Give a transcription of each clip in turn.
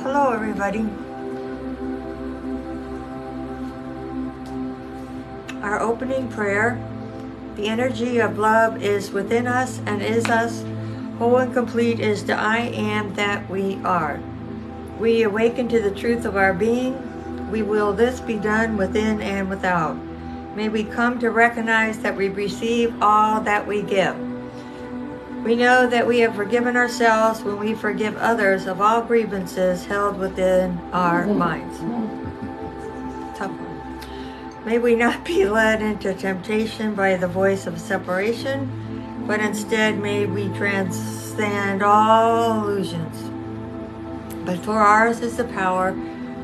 hello everybody. Our opening prayer. The energy of love is within us and is us. Whole and complete is the I am that we are. We awaken to the truth of our being. We will this be done within and without. May we come to recognize that we receive all that we give. We know that we have forgiven ourselves when we forgive others of all grievances held within our minds. Tough one. May we not be led into temptation by the voice of separation, but instead may we transcend all illusions. But for ours is the power,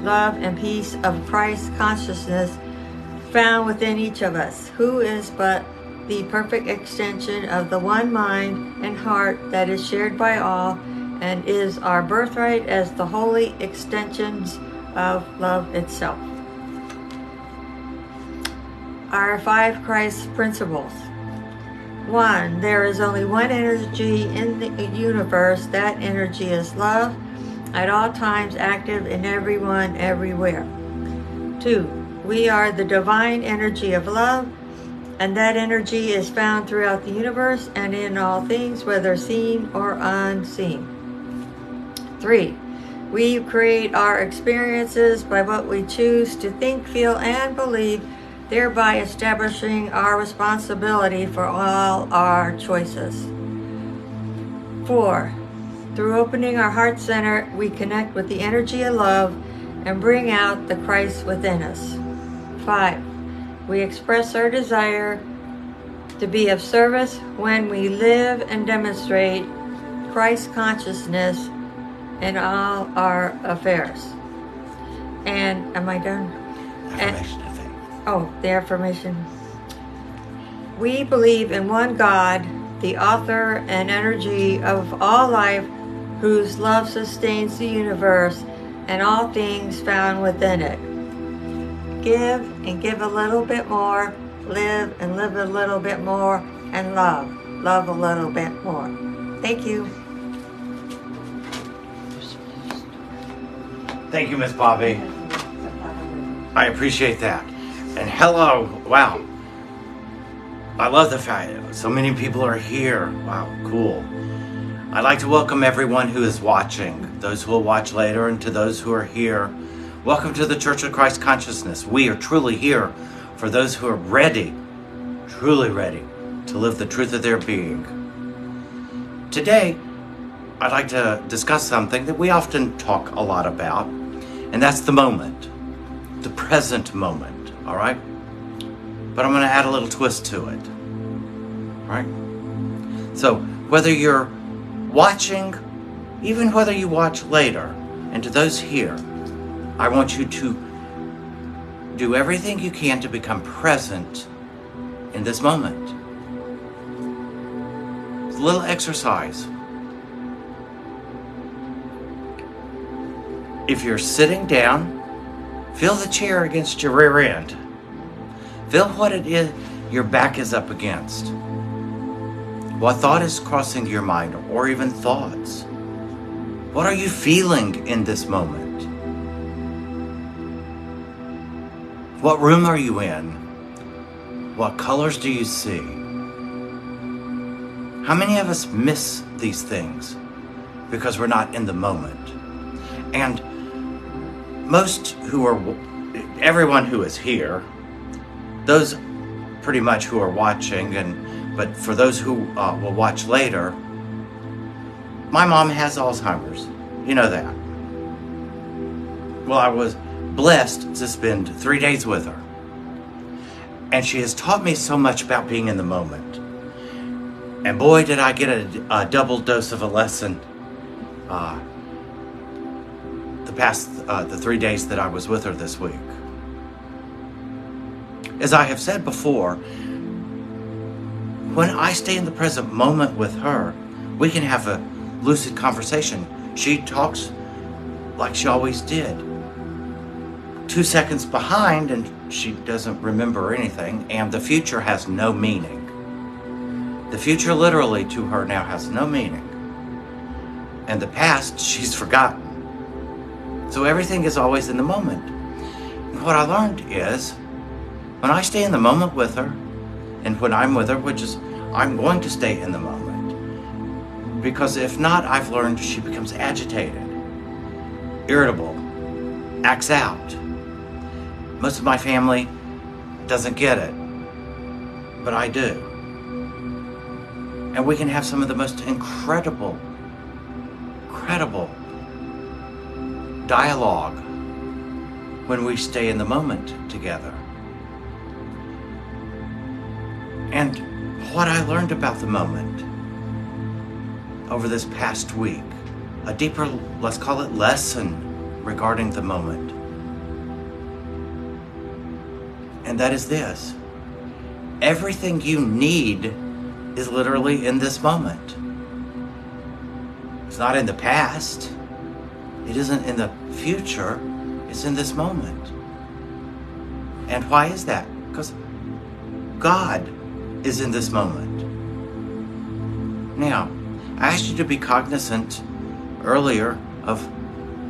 love, and peace of Christ consciousness found within each of us, who is but the perfect extension of the one mind and heart that is shared by all and is our birthright as the holy extensions of love itself. Our 5 Christ principles. 1. There is only one energy in the universe. That energy is love, at all times active in everyone, everywhere. 2. We are the divine energy of love, and that energy is found throughout the universe and in all things, whether seen or unseen. 3. We create our experiences by what we choose to think, feel, and believe, thereby establishing our responsibility for all our choices. 4. Through opening our heart center, we connect with the energy of love and bring out the Christ within us. 5. We express our desire to be of service when we live and demonstrate Christ consciousness in all our affairs. And am I done? Affirmation, I think. Oh, the affirmation. We believe in one God, the author and energy of all life, whose love sustains the universe and all things found within it. Give and give a little bit more, live and live a little bit more, and love a little bit more. Thank you. Thank you, Miss Bobby. I appreciate that. And hello, wow. I love the fact so many people are here. Wow, cool. I'd like to welcome everyone who is watching, those who will watch later, and to those who are here. Welcome to the Church of Christ Consciousness. We are truly here for those who are ready, truly ready, to live the truth of their being. Today, I'd like to discuss something that we often talk a lot about, and that's the moment, the present moment, all right? But I'm going to add a little twist to it, all right? So whether you're watching, even whether you watch later, and to those here, I want you to do everything you can to become present in this moment. It's a little exercise. If you're sitting down, feel the chair against your rear end. Feel what it is your back is up against. What thought is crossing your mind, or even thoughts? What are you feeling in this moment? What room are you in? What colors do you see? How many of us miss these things because we're not in the moment? And everyone who is here, those pretty much who are watching, but for those who will watch later, my mom has Alzheimer's. You know that. Well, I was blessed to spend 3 days with her. And she has taught me so much about being in the moment. And boy, did I get a double dose of a lesson the 3 days that I was with her this week. As I have said before, when I stay in the present moment with her, we can have a lucid conversation. She talks like she always did. 2 seconds behind and she doesn't remember anything, and the future has no meaning. The future literally to her now has no meaning. And the past she's forgotten. So everything is always in the moment. And what I learned is, when I stay in the moment with her, and when I'm with her, which is, I'm going to stay in the moment. Because if not, I've learned she becomes agitated, irritable, acts out. Most of my family doesn't get it, but I do. And we can have some of the most incredible dialogue when we stay in the moment together. And what I learned about the moment over this past week, a deeper, let's call it, lesson regarding the moment. And that is this: everything you need is literally in this moment. It's not in the past. It isn't in the future. It's in this moment. And why is that? Because God is in this moment. Now, I asked you to be cognizant earlier of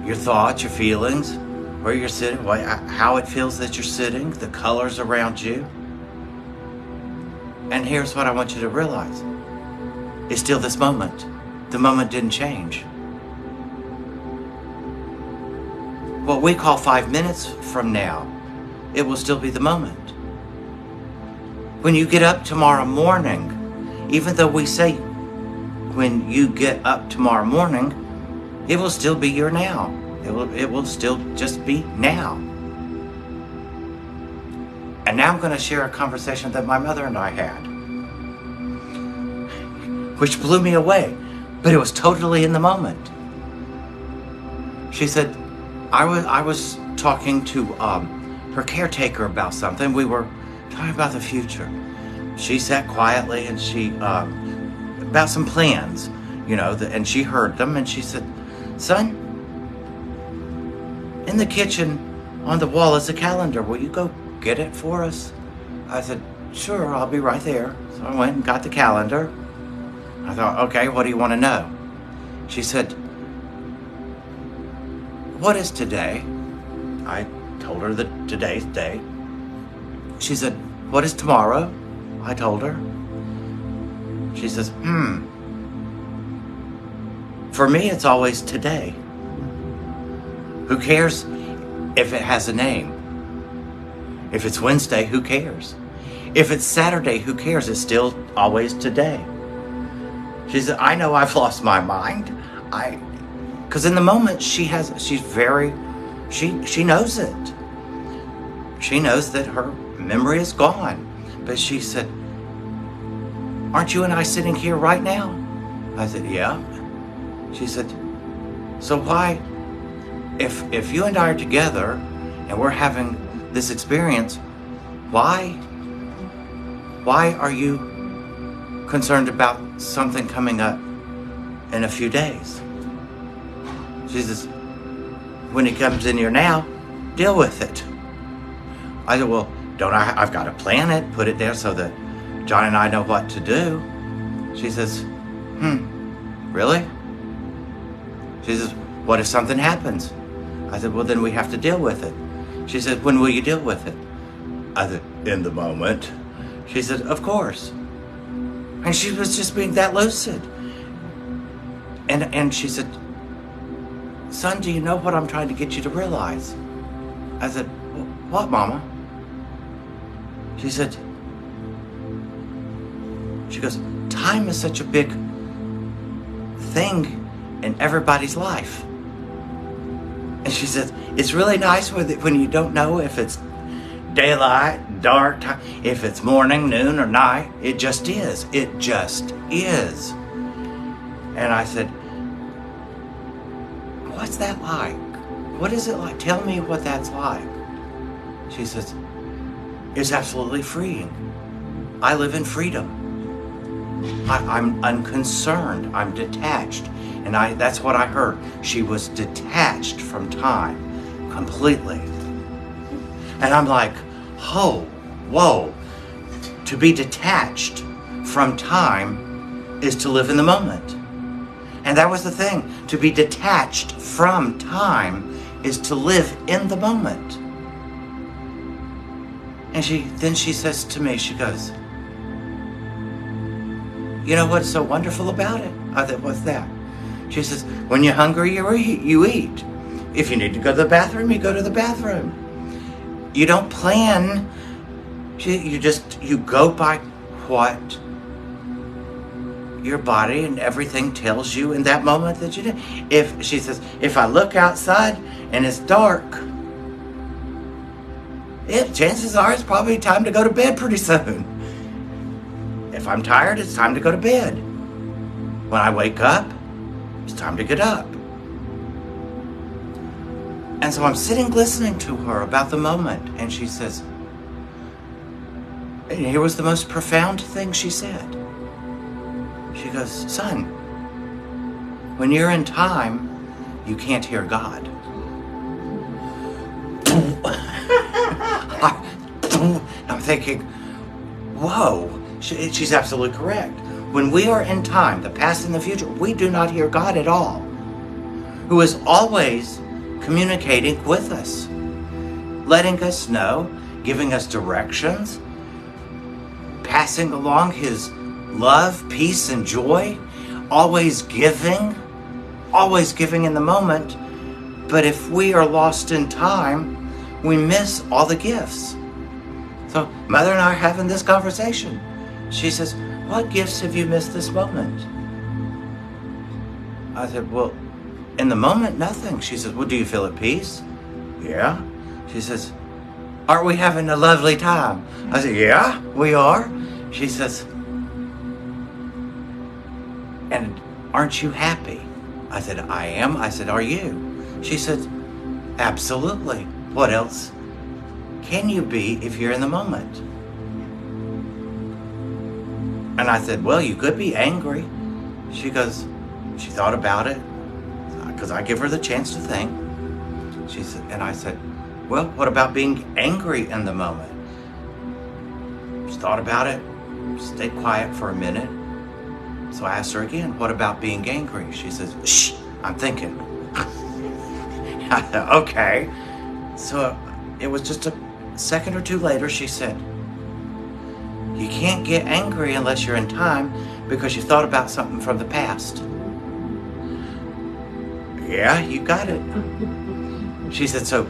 your thoughts, your feelings, where you're sitting, how it feels that you're sitting, the colors around you. And here's what I want you to realize. It's still this moment. The moment didn't change. What we call 5 minutes from now, it will still be the moment. When you get up tomorrow morning, even though we say when you get up tomorrow morning, it will still be your now. It will still just be now. And now I'm going to share a conversation that my mother and I had, which blew me away, but it was totally in the moment. She said, I was talking to her caretaker about something. We were talking about the future. She sat quietly and she, about some plans, and she heard them, and she said, "Son, in the kitchen on the wall is a calendar. Will you go get it for us?" I said, "Sure, I'll be right there." So I went and got the calendar. I thought, okay, what do you want to know? She said, "What is today?" I told her that today's day. She said, "What is tomorrow?" I told her. She says, "For me, it's always today. Who cares if it has a name? If it's Wednesday, who cares? If it's Saturday, who cares? It's still always today." She said, "I know I've lost my mind. Because in the moment she knows it. She knows that her memory is gone." But she said, "Aren't you and I sitting here right now?" I said, "Yeah." She said, "So why, if you and I are together and we're having this experience, why are you concerned about something coming up in a few days?" She says, "When it comes in here now, deal with it." I said, "Well, I've got to plan it, put it there so that John and I know what to do." She says, "Really?" She says, "What if something happens?" I said, "Well, then we have to deal with it." She said, "When will you deal with it?" I said, "In the moment." She said, "Of course." And she was just being that lucid. And she said, "Son, do you know what I'm trying to get you to realize?" I said, "What, Mama?" She goes, "Time is such a big thing in everybody's life." And she says, "It's really nice when you don't know if it's daylight, dark time, if it's morning, noon, or night. It just is. It just is." And I said, "What's that like? What is it like? Tell me what that's like." She says, "It's absolutely freeing. I live in freedom. I'm unconcerned. I'm detached." And that's what I heard. She was detached from time completely. And I'm like, oh, whoa. To be detached from time is to live in the moment. And that was the thing. To be detached from time is to live in the moment. And she says to me, she goes, you know what's so wonderful about it? I said, what's that? She says, when you're hungry, you eat. If you need to go to the bathroom, you go to the bathroom. You don't plan. You go by what your body and everything tells you in that moment that you do. She says, if I look outside and it's dark, chances are it's probably time to go to bed pretty soon. If I'm tired, it's time to go to bed. When I wake up, it's time to get up. And so I'm sitting listening to her about the moment, and she says, and here was the most profound thing she said. She goes, son, when you're in time, you can't hear God. I'm thinking, whoa, she's absolutely correct. When we are in time, the past and the future, we do not hear God at all, who is always communicating with us, letting us know, giving us directions, passing along his love, peace, and joy, always giving in the moment. But if we are lost in time, we miss all the gifts. So Mother and I are having this conversation. She says, what gifts have you missed this moment? I said, well, in the moment, nothing. She says, well, do you feel at peace? Yeah. She says, aren't we having a lovely time? I said, yeah, we are. She says, and aren't you happy? I said, I am. I said, are you? She said, absolutely. What else can you be if you're in the moment? And I said, well, you could be angry. She goes, she thought about it, because I give her the chance to think. She said, and I said, well, what about being angry in the moment? She thought about it, stayed quiet for a minute. So I asked her again, what about being angry? She says, shh, I'm thinking. I said, okay. So it was just a second or two later, she said, you can't get angry unless you're in time because you thought about something from the past. Yeah, you got it. She said, so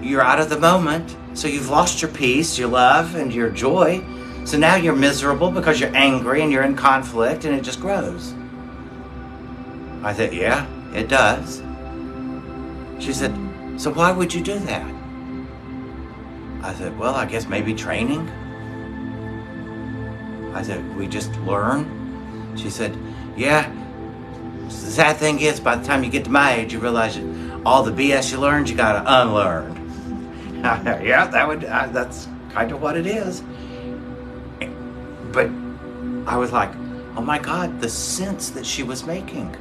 you're out of the moment, so you've lost your peace, your love, and your joy. So now you're miserable because you're angry and you're in conflict, and it just grows. I said, yeah, it does. She said, so why would you do that? I said, well, I guess maybe training. I said, we just learn. She said, yeah. The sad thing is, by the time you get to my age, you realize that all the BS you learned, you gotta unlearn. Yeah, that's kind of what it is. But I was like, oh my God, the sense that she was making.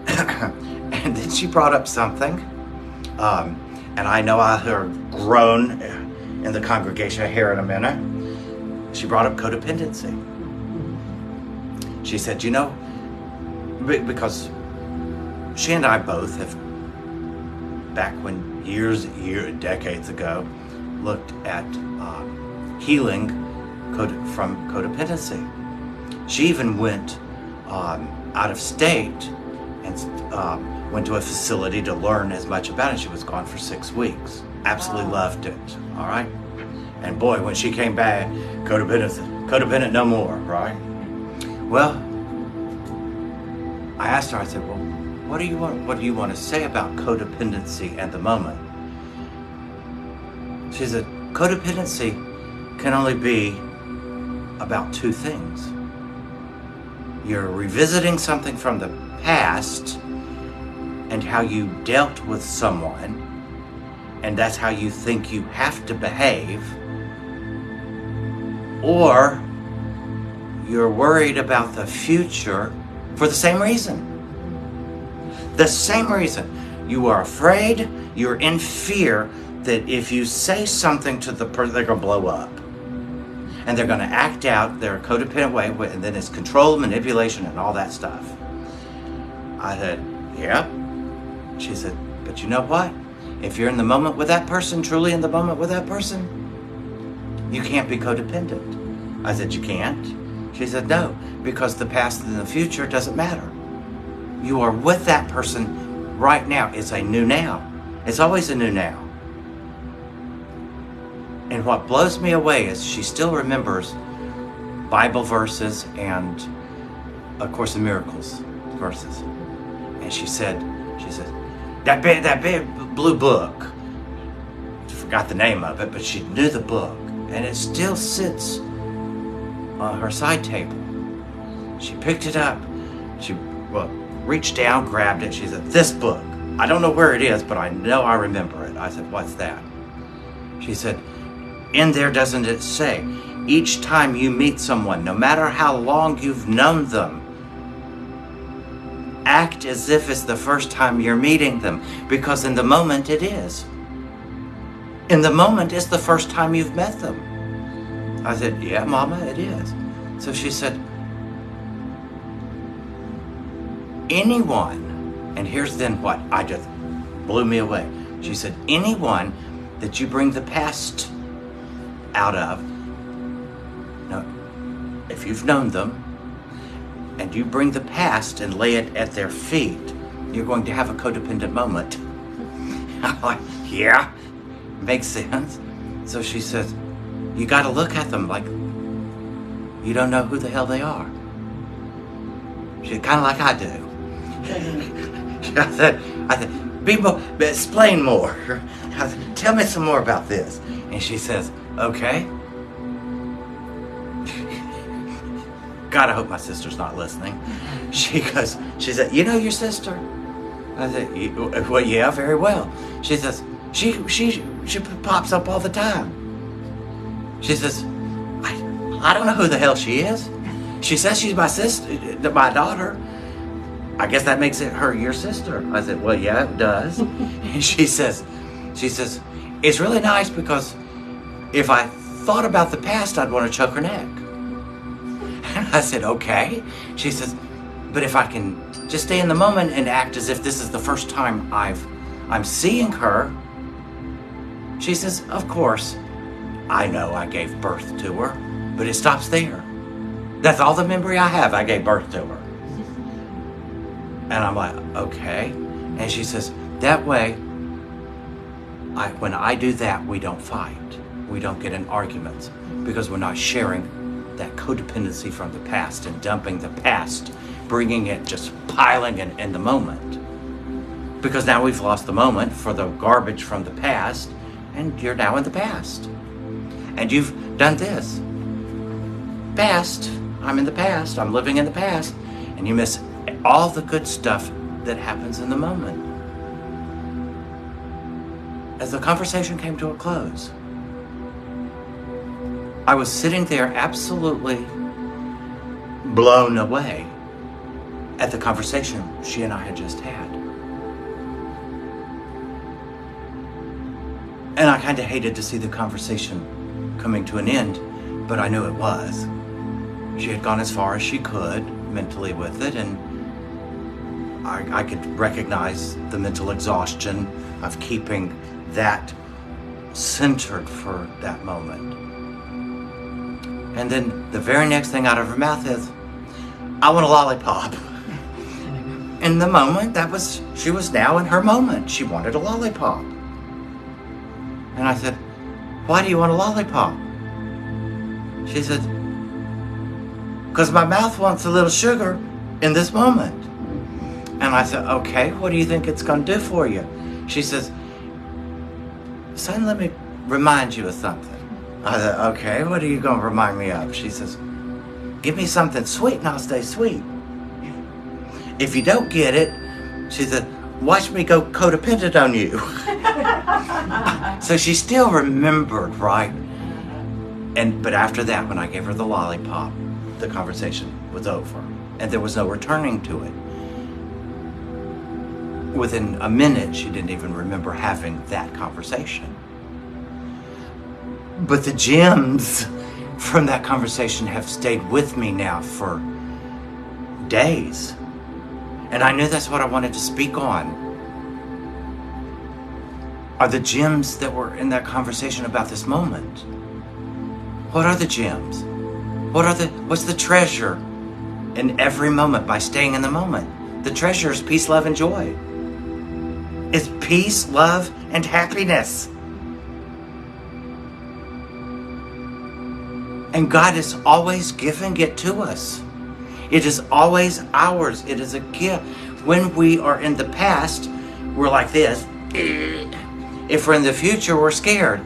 And then she brought up something, and I know I heard groan in the congregation here in a minute. She brought up codependency. She said, you know, because she and I both have, back when decades ago, looked at healing from codependency. She even went out of state and went to a facility to learn as much about it. She was gone for 6 weeks. Absolutely loved it, all right? And boy, when she came back, codependent no more, right? Well, I asked her, I said, well, what do you want to say about codependency at the moment? She said, codependency can only be about two things. You're revisiting something from the past and how you dealt with someone, and that's how you think you have to behave, or you're worried about the future for the same reason. The same reason. You are afraid, you're in fear that if you say something to the person, they're going to blow up. And they're going to act out their codependent way, and then it's control, manipulation, and all that stuff. I said, yeah. She said, but you know what? If you're in the moment with that person, truly in the moment with that person, you can't be codependent. I said, you can't? She said, no, because the past and the future doesn't matter. You are with that person right now. It's a new now. It's always a new now. And what blows me away is she still remembers Bible verses and A Course in Miracles verses. And she said, that big blue book, I forgot the name of it, but she knew the book, and it still sits on her side table. She picked it up, she reached down, grabbed it, she said, this book, I don't know where it is, but I know I remember it. I said, what's that? She said, in there doesn't it say, each time you meet someone, no matter how long you've known them, act as if it's the first time you're meeting them, because in the moment it is. In the moment it's the first time you've met them. I said, yeah, Mama, it is. So she said, anyone, and here's then what I just blew me away. She said, anyone that you bring the past out of, no, if you've known them, and you bring the past and lay it at their feet, you're going to have a codependent moment. I'm like, yeah, makes sense. So she says, you got to look at them like you don't know who the hell they are. She's kind of like I do. I said, explain more. I said, tell me some more about this. And she says, okay. God, I hope my sister's not listening. She said, you know your sister? I said, well, yeah, very well. She says, she pops up all the time. She says, I don't know who the hell she is. She says she's my sister, my daughter. I guess that makes it her your sister. I said, well, yeah, it does. And she says, it's really nice because if I thought about the past, I'd want to choke her neck. And I said, okay. She says, but if I can just stay in the moment and act as if this is the first time I'm seeing her. She says, of course, I know I gave birth to her, but it stops there. That's all the memory I have. I gave birth to her. And I'm like, okay. And she says, that way, when I do that, we don't fight. We don't get in arguments because we're not sharing that codependency from the past and dumping the past, bringing it, just piling it in the moment. Because now we've lost the moment for the garbage from the past, and you're now in the past. And you've done this. Past, I'm in the past, I'm living in the past, and you miss all the good stuff that happens in the moment. As the conversation came to a close, I was sitting there absolutely blown away at the conversation she and I had just had. And I kind of hated to see the conversation coming to an end, but I knew it was. She had gone as far as she could mentally with it, and I could recognize the mental exhaustion of keeping that centered for that moment. And then the very next thing out of her mouth is, I want a lollipop. In the moment, she was now in her moment. She wanted a lollipop. And I said, why do you want a lollipop? She said, because my mouth wants a little sugar in this moment. And I said, okay, what do you think it's going to do for you? She says, son, let me remind you of something. I said, okay, what are you going to remind me of? She says, give me something sweet and I'll stay sweet. If you don't get it, she said, watch me go codependent on you. So she still remembered, right? But after that, when I gave her the lollipop, the conversation was over. And there was no returning to it. Within a minute, she didn't even remember having that conversation. But the gems from that conversation have stayed with me now for days. And I knew that's what I wanted to speak on are the gems that were in that conversation about this moment. What are the gems? What's the treasure in every moment by staying in the moment? The treasure is peace, love, and joy. It's peace, love, and happiness. And God is always giving it to us. It is always ours. It is a gift. When we are in the past, we're like this. If we're in the future, we're scared.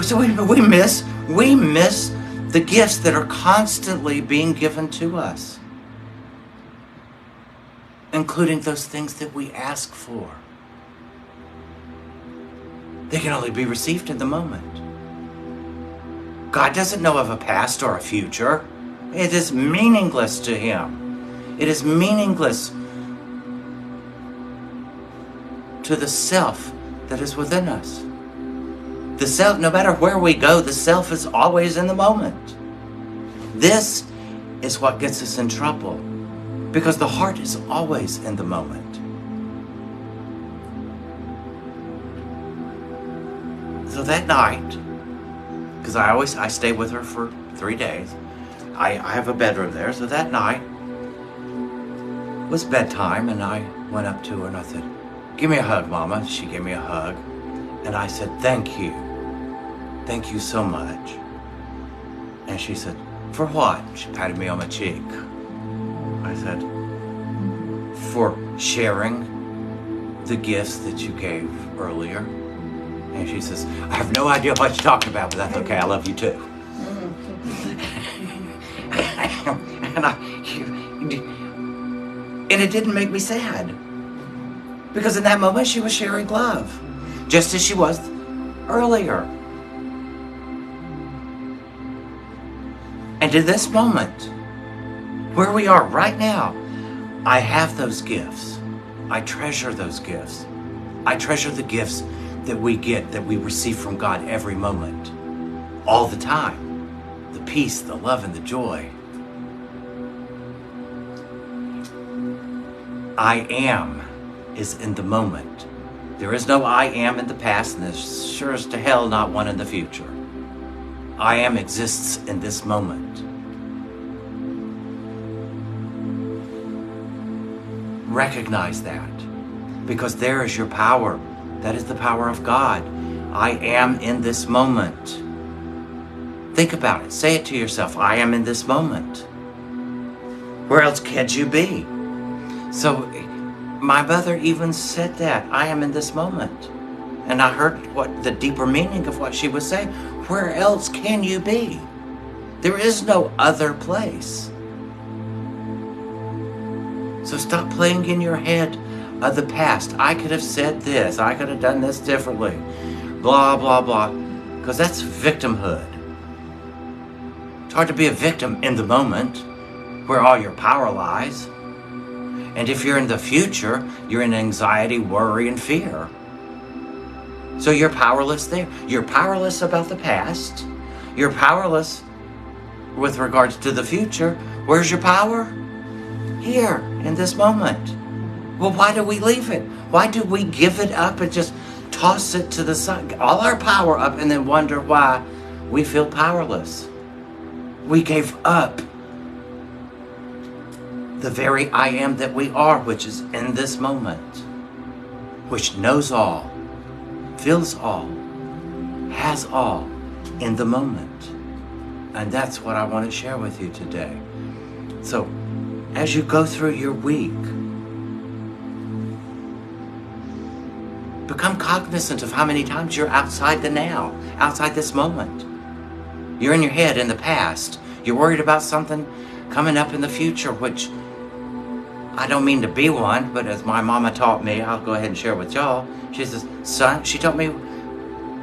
So we miss the gifts that are constantly being given to us, including those things that we ask for. They can only be received in the moment. God doesn't know of a past or a future. It is meaningless to Him. It is meaningless to the self that is within us. The self, no matter where we go, the self is always in the moment. This is what gets us in trouble, because the heart is always in the moment. So that night, because I stay with her for 3 days. I have a bedroom there. So that night was bedtime, and I went up to her and I said, "Give me a hug, Mama." She gave me a hug, and I said, "Thank you. Thank you so much." And she said, "For what?" She patted me on my cheek. I said, "For sharing the gifts that you gave earlier." And she says, "I have no idea what you're talking about, but that's okay. I love you too." And it didn't make me sad, because in that moment she was sharing love, just as she was earlier. And in this moment, where we are right now, I have those gifts. I treasure those gifts. I treasure the gifts that we get, that we receive from God every moment, all the time. The peace, the love, and the joy. I am is in the moment. There is no I am in the past, and there's sure as to hell not one in the future. I am exists in this moment. Recognize that, because there is your power. That is the power of God. I am in this moment. Think about it. Say it to yourself. I am in this moment. Where else could you be? So my mother even said that. I am in this moment. And I heard what the deeper meaning of what she was saying. Where else can you be? There is no other place. So stop playing in your head of the past. I could have said this. I could have done this differently. Blah, blah, blah. Because that's victimhood. It's hard to be a victim in the moment where all your power lies. And if you're in the future, you're in anxiety, worry, and fear. So you're powerless there. You're powerless about the past. You're powerless with regards to the future. Where's your power? Here, in this moment. Well, why do we leave it? Why do we give it up and just toss it to the side? All our power up and then wonder why we feel powerless. We gave up the very I am that we are, which is in this moment, which knows all, feels all, has all in the moment. And that's what I want to share with you today. So, as you go through your week, become cognizant of how many times you're outside the now, outside this moment. You're in your head in the past. You're worried about something coming up in the future, which I don't mean to be one, but as my mama taught me, I'll go ahead and share with y'all. She says, son, she taught me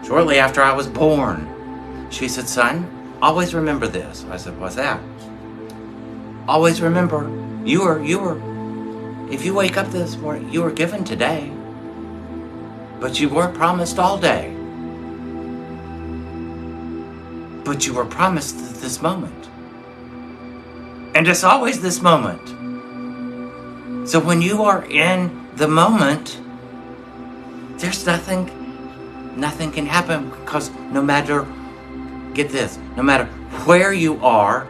shortly after I was born. She said, son, always remember this. I said, what's that? Always remember, you were, if you wake up this morning, you were given today, but you weren't promised all day. But you were promised this moment. And it's always this moment. So when you are in the moment, there's nothing can happen, because no matter, get this, no matter where you are,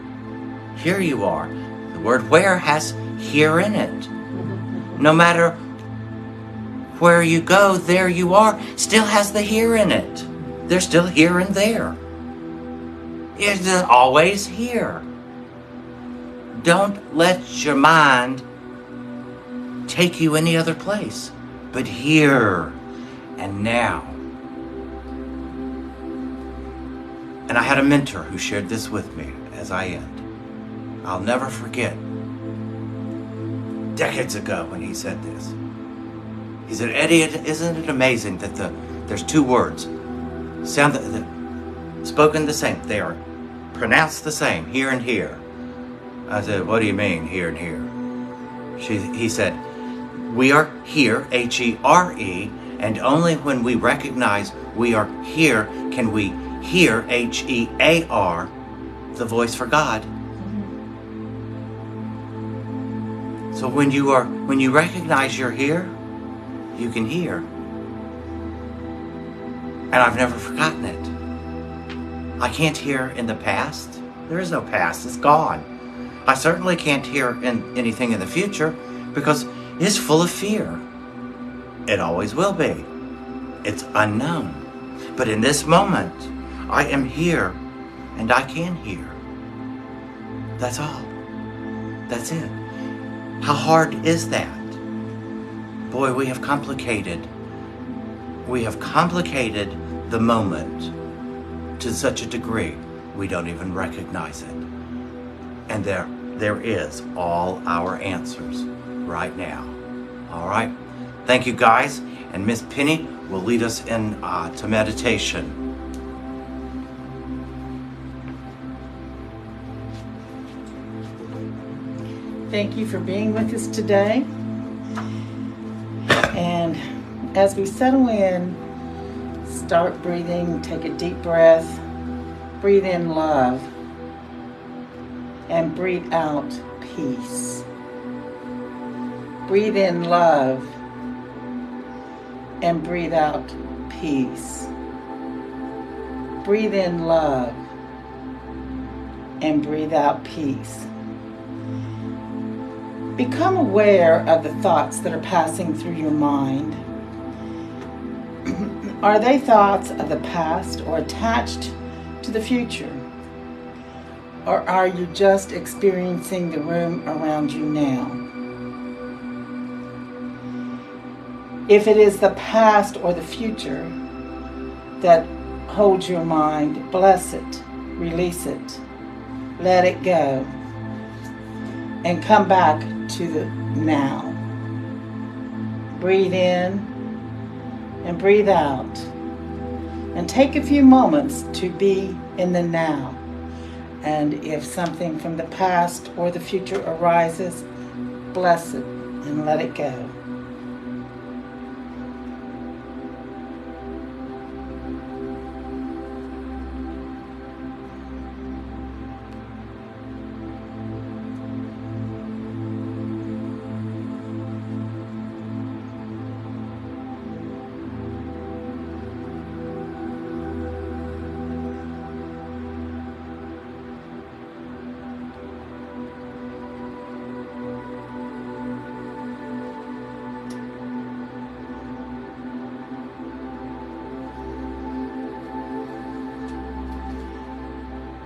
here you are. The word where has here in it. No matter where you go, there you are, still has the here in it. There's still here and there. It's always here. Don't let your mind take you any other place but here and now. And I had a mentor who shared this with me as I end. I'll never forget, decades ago, when he said this. He said, Eddie, isn't it amazing that there's two words sound spoken the same? They are pronounced the same, here and here. I said, what do you mean, here and here? He said, we are here, H-E-R-E, and only when we recognize we are here can we hear, H-E-A-R, the voice for God. So when you recognize you're here, you can hear. And I've never forgotten it. I can't hear in the past. There is no past, it's gone. I certainly can't hear anything in the future because it's full of fear. It always will be. It's unknown. But in this moment, I am here and I can hear. That's all. That's it. How hard is that? Boy, we have complicated the moment to such a degree we don't even recognize it. And there is all our answers right now. All right. Thank you, guys. And Miss Penny will lead us in to meditation. Thank you for being with us today. And as we settle in, start breathing, take a deep breath, breathe in love, and breathe out peace. Breathe in love and breathe out peace. Breathe in love and breathe out peace. Become aware of the thoughts that are passing through your mind. Are they thoughts of the past or attached to the future? Or are you just experiencing the room around you now? If it is the past or the future that holds your mind, bless it, release it, let it go, and come back to the now. Breathe in and breathe out. And take a few moments to be in the now. And if something from the past or the future arises, bless it and let it go.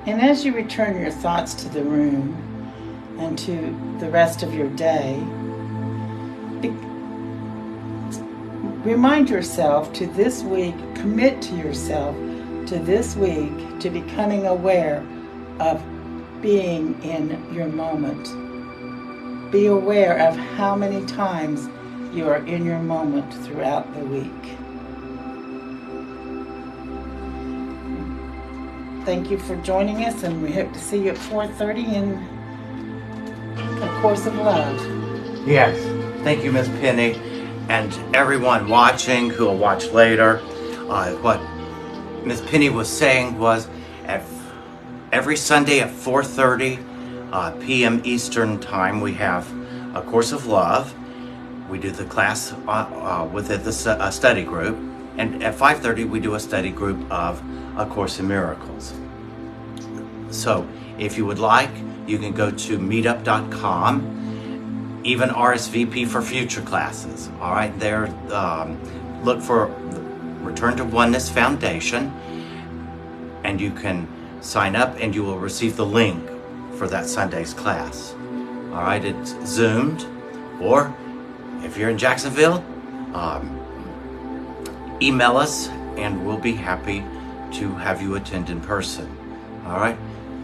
And as you return your thoughts to the room and to the rest of your day, remind yourself to this week, commit to yourself to this week to becoming aware of being in your moment. Be aware of how many times you are in your moment throughout the week. Thank you for joining us, and we hope to see you at 4:30 in A Course of Love. Yes. Thank you, Miss Penny, and everyone watching who will watch later. What Miss Penny was saying was every Sunday at 4:30 p.m. Eastern Time, we have A Course of Love. we do the class within the study group, and at 5:30 we do a study group of A Course in Miracles. So if you would like, you can go to meetup.com, even RSVP for future classes. All right, there, look for Return to Oneness Foundation, and you can sign up and you will receive the link for that Sunday's class. All right, it's Zoomed, or if you're in Jacksonville, email us and we'll be happy to have you attend in person. All right,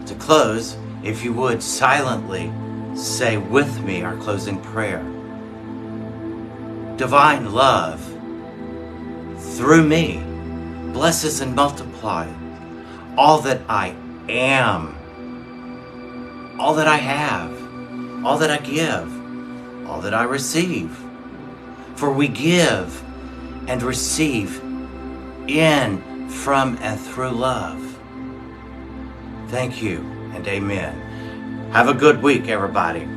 to close, if you would silently say with me our closing prayer. Divine love, through me, blesses and multiplies all that I am, all that I have, all that I give, all that I receive. For we give and receive in, from, and through love. Thank you and amen. Have a good week, everybody.